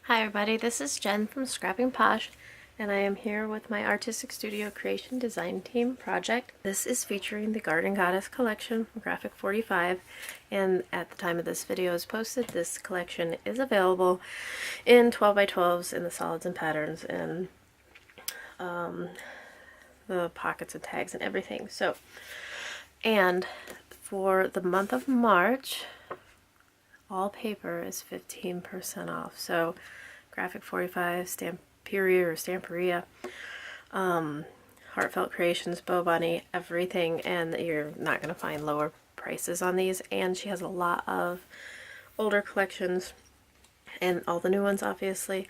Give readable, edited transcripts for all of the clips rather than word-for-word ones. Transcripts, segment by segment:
Hi everybody, this is Jen from Scrapping Posh, and I am here with my Artistic Studio Creation Design Team project. This is featuring the Garden Goddess collection from Graphic 45, and at the time of this video is posted, this collection is available in 12x12s in the solids and patterns and the pockets and tags and everything. So, and for the month of March, all paper is 15% off. So Graphic 45, Stamperia or Stamperia, Heartfelt Creations, Bow Bunny, everything, and you're not going to find lower prices on these. And she has a lot of older collections and all the new ones, obviously,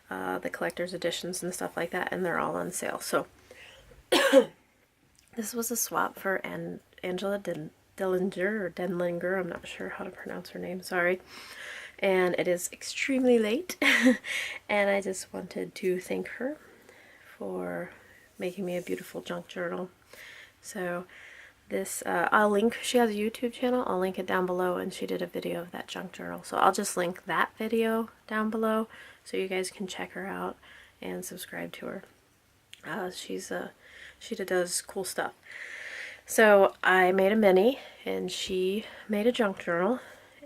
the collector's editions and stuff like that, and they're all on sale. So this was a swap for Angela Dillinger or Denlinger, I'm not sure how to pronounce her name, sorry. And it is extremely late, and I just wanted to thank her for making me a beautiful junk journal. So this, I'll link, she has a YouTube channel, I'll link it down below, and she did a video of that junk journal. So I'll just link that video down below so you guys can check her out and subscribe to her. She does cool stuff. So I made a mini and she made a junk journal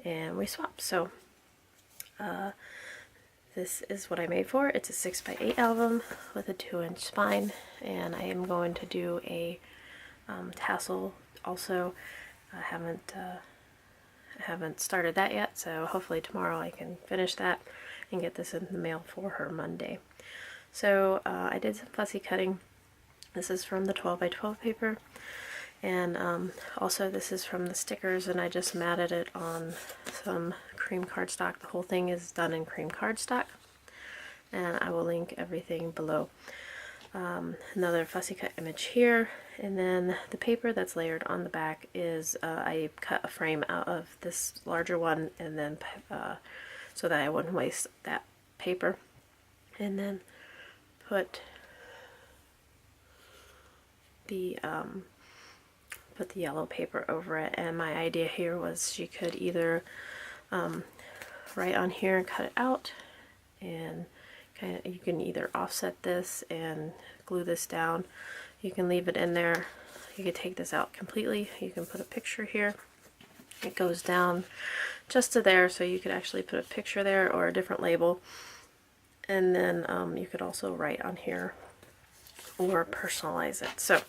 and we swapped. So this is what I made for it. It's a 6x8 album with a 2-inch spine, and I am going to do a tassel also. I haven't started that yet, so hopefully tomorrow I can finish that and get this in the mail for her Monday. So I did some fussy cutting. This is from the 12x12 paper. And also this is from the stickers, and I just matted it on some cream cardstock. The whole thing is done in cream cardstock, and I will link everything below. Another fussy cut image here, and then the paper that's layered on the back is I cut a frame out of this larger one, and then so that I wouldn't waste that paper, and then put the yellow paper over it. And my idea here was she could either write on here and cut it out, and you can either offset this and glue this down. You can leave it in there. You could take this out completely. You can put a picture here. It goes down just to there, so you could actually put a picture there or a different label. And then you could also write on here or personalize it. So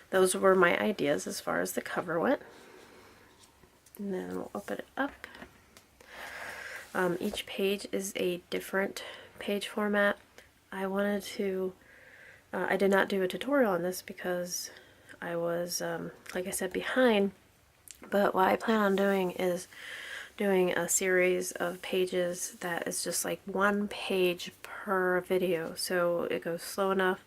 those were my ideas as far as the cover went. And then we'll open it up. Each page is a different page format. I wanted to, I did not do a tutorial on this because I was, like I said, behind. But what I plan on doing is doing a series of pages that is just like one page per video. So it goes slow enough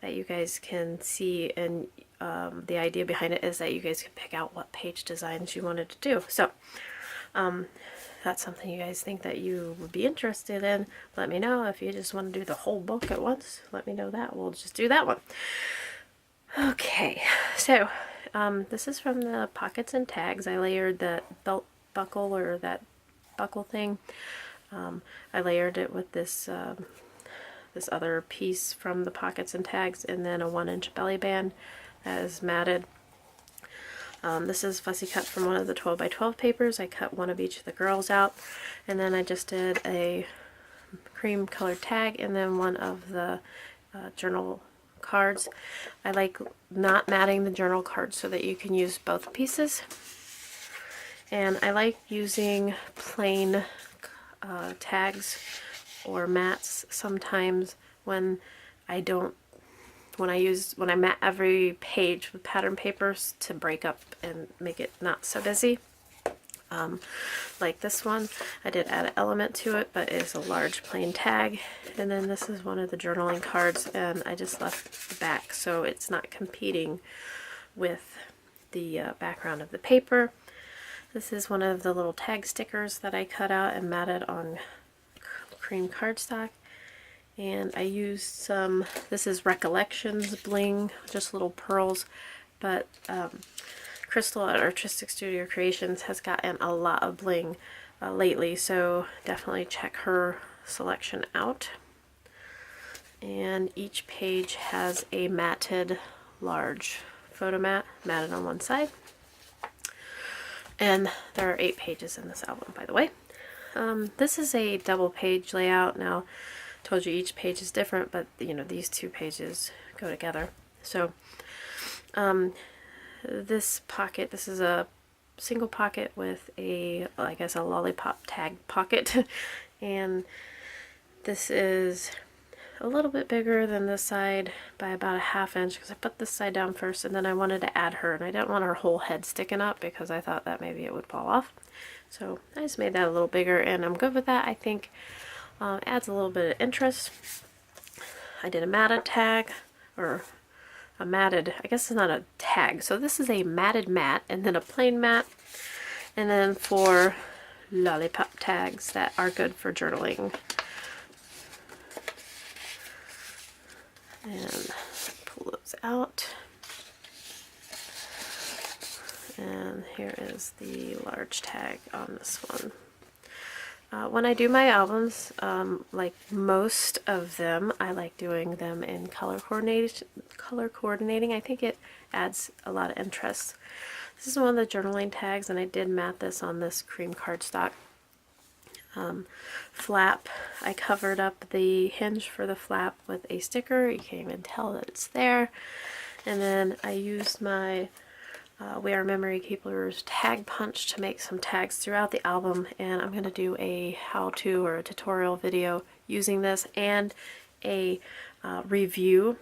that you guys can see, and the idea behind it is that you guys can pick out what page designs you wanted to do. So that's something you guys think that you would be interested in, let me know. If you just want to do the whole book at once, let me know that. We'll just do that one. Okay, so this is from the pockets and tags. I layered that belt buckle, or that buckle thing. I layered it with this this other piece from the pockets and tags, and then a 1-inch belly band that is matted. This is fussy cut from one of the 12x12 papers. I cut one of each of the girls out, and then I just did a cream colored tag and then one of the journal cards. I like not matting the journal cards so that you can use both pieces, and I like using plain tags or mats sometimes when I mat every page with pattern papers to break up and make it not so busy. Like this one, I did add an element to it, but it's a large plain tag. And then this is one of the journaling cards, and I just left the back so it's not competing with the background of the paper. This is one of the little tag stickers that I cut out and matted on cream cardstock, and I used some, this is Recollections bling, just little pearls, but Crystal at Artistic Studio Creations has gotten a lot of bling lately, so definitely check her selection out. And each page has a matted large photo mat, matted on one side. And there are 8 pages in this album, by the way. This is a double page layout. Now, I told you each page is different, but you know, these 2 pages go together. So this pocket, this is a single pocket with a, I guess, a lollipop tag pocket. And this is a little bit bigger than this side by about a 1/2 inch, because I put this side down first and then I wanted to add her, and I didn't want her whole head sticking up because I thought that maybe it would fall off. So I just made that a little bigger, and I'm good with that. I think adds a little bit of interest. I did a matted tag, or a matted, I guess it's not a tag, so this is a matted mat and then a plain mat, and then 4 lollipop tags that are good for journaling. And pull those out. And here is the large tag on this one. When I do my albums, like most of them, I like doing them in color coordinating. I think it adds a lot of interest. This is one of the journaling tags, and I did mat this on this cream cardstock. Flap, I covered up the hinge for the flap with a sticker. You can't even tell that it's there. And then I used my We Are Memory Keepers tag punch to make some tags throughout the album, and I'm going to do a how-to or a tutorial video using this, and a review.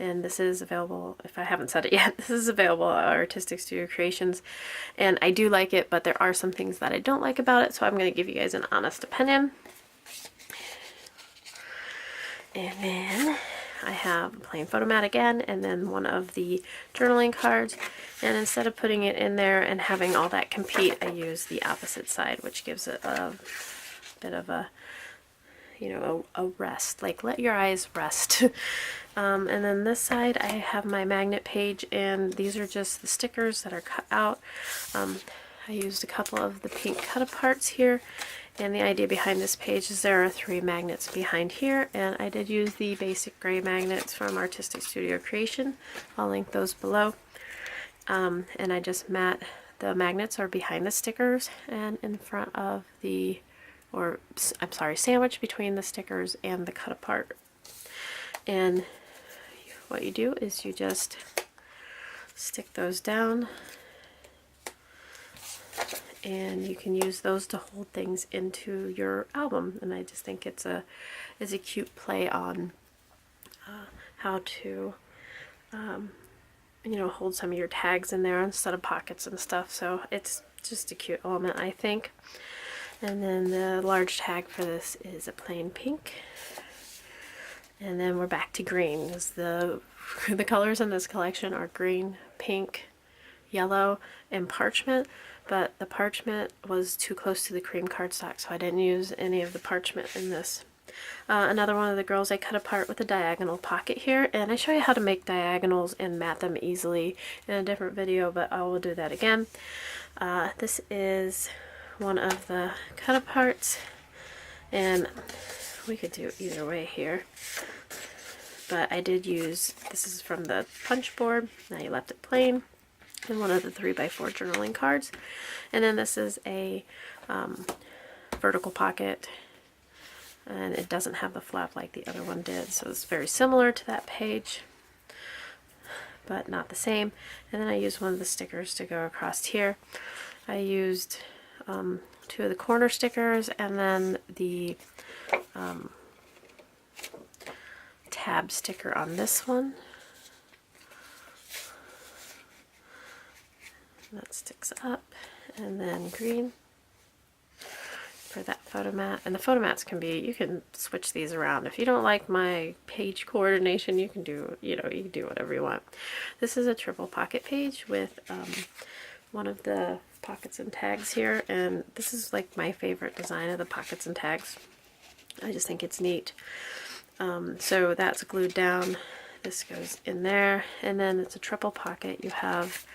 And this is available, if I haven't said it yet, this is available at Artistic Studio Creations. And I do like it, but there are some things that I don't like about it, so I'm going to give you guys an honest opinion. And then I have a plain photo mat again, and then one of the journaling cards. And instead of putting it in there and having all that compete, I use the opposite side, which gives it a bit of a, you know, a rest, like let your eyes rest. And then this side I have my magnet page, and these are just the stickers that are cut out. I used a couple of the pink cut aparts here, and the idea behind this page is there are 3 magnets behind here, and I did use the basic gray magnets from Artistic Studio Creation. I'll link those below. And I just mat, the magnets are behind the stickers and in front of the, or I'm sorry, sandwich between the stickers and the cut apart. And what you do is you just stick those down, and you can use those to hold things into your album. And I just think it's a cute play on how to you know, hold some of your tags in there instead of pockets and stuff. So it's just a cute element, I think. And then the large tag for this is a plain pink. And then we're back to green. The colors in this collection are green, pink, yellow, and parchment. But the parchment was too close to the cream cardstock, so I didn't use any of the parchment in this. Another one of the girls I cut apart with a diagonal pocket here, and I show you how to make diagonals and mat them easily in a different video, but I will do that again. This is one of the cut aparts, and we could do either way here, but I did use, this is from the punch board, now you left it plain, and one of the 3x4 journaling cards. And then this is a vertical pocket, and it doesn't have the flap like the other one did, so it's very similar to that page, but not the same. And then I used one of the stickers to go across here. I used 2 of the corner stickers, and then the tab sticker on this one. That sticks up, and then green for that photo mat. And the photo mats can be, you can switch these around. If you don't like my page coordination, you can do, you know, you can do whatever you want. This is a triple pocket page with one of the pockets and tags here, and this is like my favorite design of the pockets and tags. I just think it's neat. So that's glued down. This goes in there, and then it's a triple pocket. You have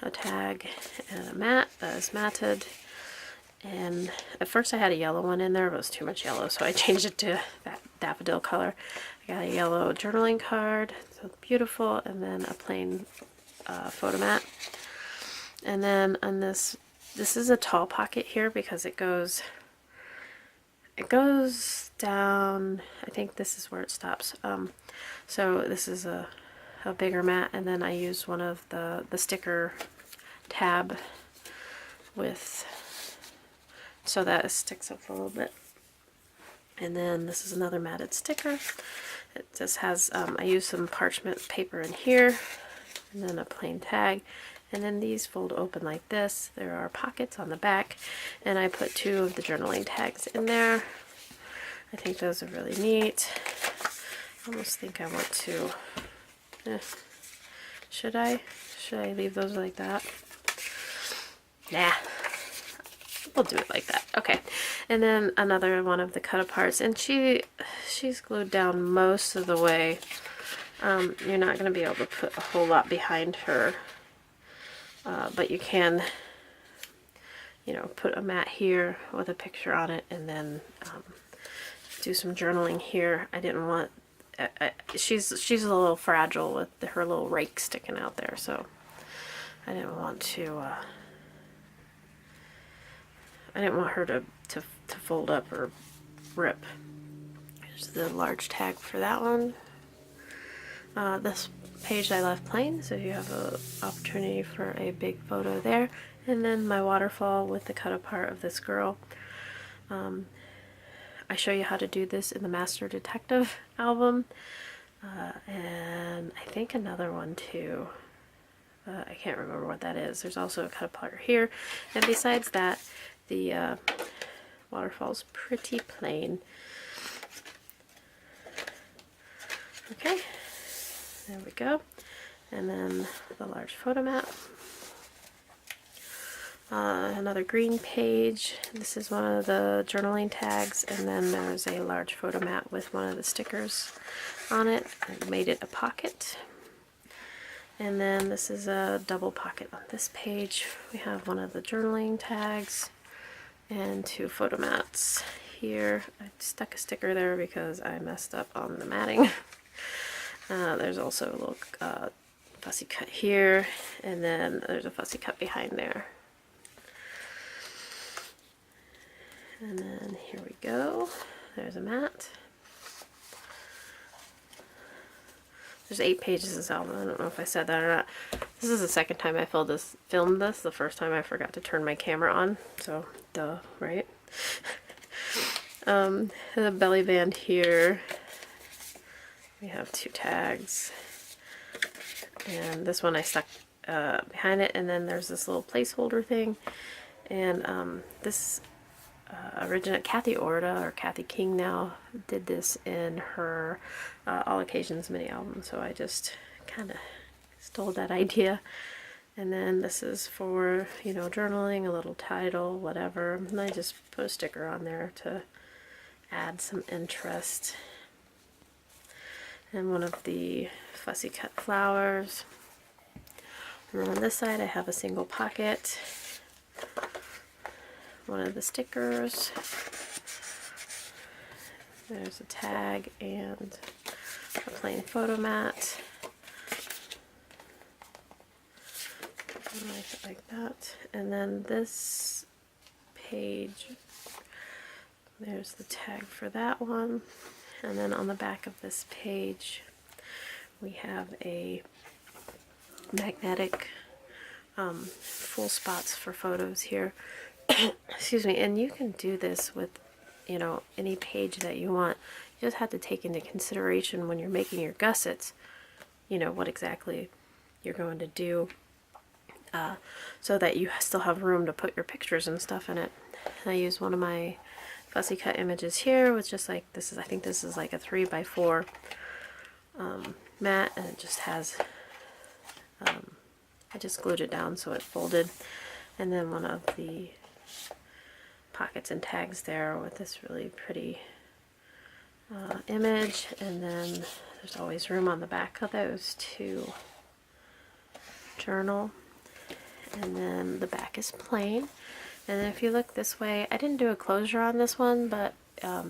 a tag and a mat that is matted, And at first I had a yellow one in there, but it was too much yellow, so I changed it to that daffodil color. I got a yellow journaling card, so beautiful, and then a plain photo mat. And then on this is a tall pocket here because it goes down. I think this is where it stops. So this is a bigger mat, and then I used one of the sticker tab with, so that it sticks up a little bit. And then this is another matted sticker. It just has, I used some parchment paper in here, and then a plain tag. And then these fold open like this. There are pockets on the back, and I put 2 of the journaling tags in there. I think those are really neat. I almost think I want to, should I leave those like that? Nah, we'll do it like that. Okay. And then another one of the cut aparts, and she's glued down most of the way. You're not going to be able to put a whole lot behind her, but you can, you know, put a mat here with a picture on it, and then do some journaling here. I didn't want, she's a little fragile with her little rake sticking out there, so I didn't want to, I didn't want her to fold up or rip. Here's the large tag for that one. This page I left plain, so you have an opportunity for a big photo there. And then my waterfall with the cut apart of this girl. I show you how to do this in the Master Detective album, and I think another one too. I can't remember what that is. There's also a cut apart here, and besides that, the waterfall's pretty plain. Okay, there we go. And then the large photo mat. Another green page. This is one of the journaling tags, and then there's a large photo mat with one of the stickers on it. I made it a pocket. And then this is a double pocket on this page. We have one of the journaling tags and 2 photo mats here. I stuck a sticker there because I messed up on the matting. There's also a little fussy cut here, and then there's a fussy cut behind there. And then here we go. There's a mat. There's 8 pages of this album. I don't know if I said that or not. This is the second time I filmed this. The first time I forgot to turn my camera on. So, duh, right? The belly band here. We have 2 tags. And this one I stuck behind it. And then there's this little placeholder thing. And this original Kathy Orda, or Kathy King now, did this in her All Occasions mini album, so I just kind of stole that idea. And then this is for, you know, journaling, a little title, whatever, and I just put a sticker on there to add some interest. And one of the fussy cut flowers. And then on this side I have a single pocket, one of the stickers, there's a tag and a plain photo mat. Like that. And then this page, there's the tag for that one. And then on the back of this page we have a magnetic full spots for photos here. Excuse me. And you can do this with, you know, any page that you want. You just have to take into consideration when you're making your gussets, you know, what exactly you're going to do, so that you still have room to put your pictures and stuff in it. And I use one of my fussy cut images here with just like, this is, I think this is like a 3x4 mat, and it just has, I just glued it down so it folded. And then one of the pockets and tags there with this really pretty image. And then there's always room on the back of those to journal. And then the back is plain. And then if you look this way, I didn't do a closure on this one, but I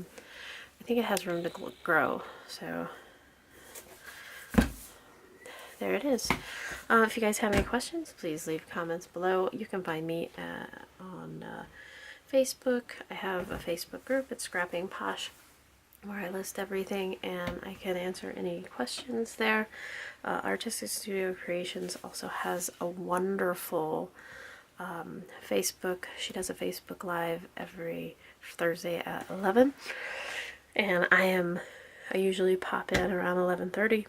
think it has room to grow. So there it is. If you guys have any questions, please leave comments below. You can find me on Facebook. I have a Facebook group. It's Scrapping Posh, where I list everything and I can answer any questions there. Artistic Studio Creations also has a wonderful Facebook. She does a Facebook Live every Thursday at 11, and I usually pop in around 11:30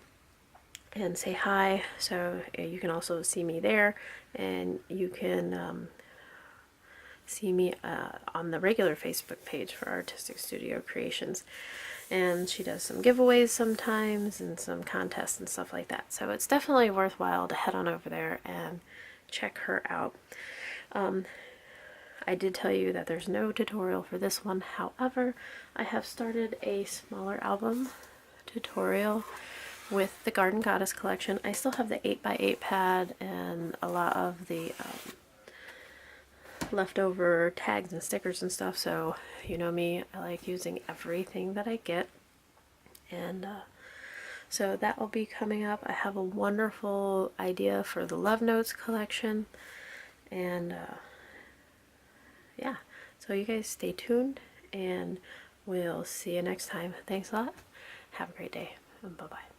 and say hi. So you can also see me there, and you can see me on the regular Facebook page for Artistic Studio Creations. And she does some giveaways sometimes and some contests and stuff like that. So it's definitely worthwhile to head on over there and check her out. I did tell you that there's no tutorial for this one. However, I have started a smaller album tutorial with the Garden Goddess collection. I still have the 8x8 pad and a lot of the leftover tags and stickers and stuff, so you know me, I like using everything that I get. And so that will be coming up. I have a wonderful idea for the Love Notes collection, and yeah, so you guys stay tuned and we'll see you next time. Thanks a lot. Have a great day, and bye-bye.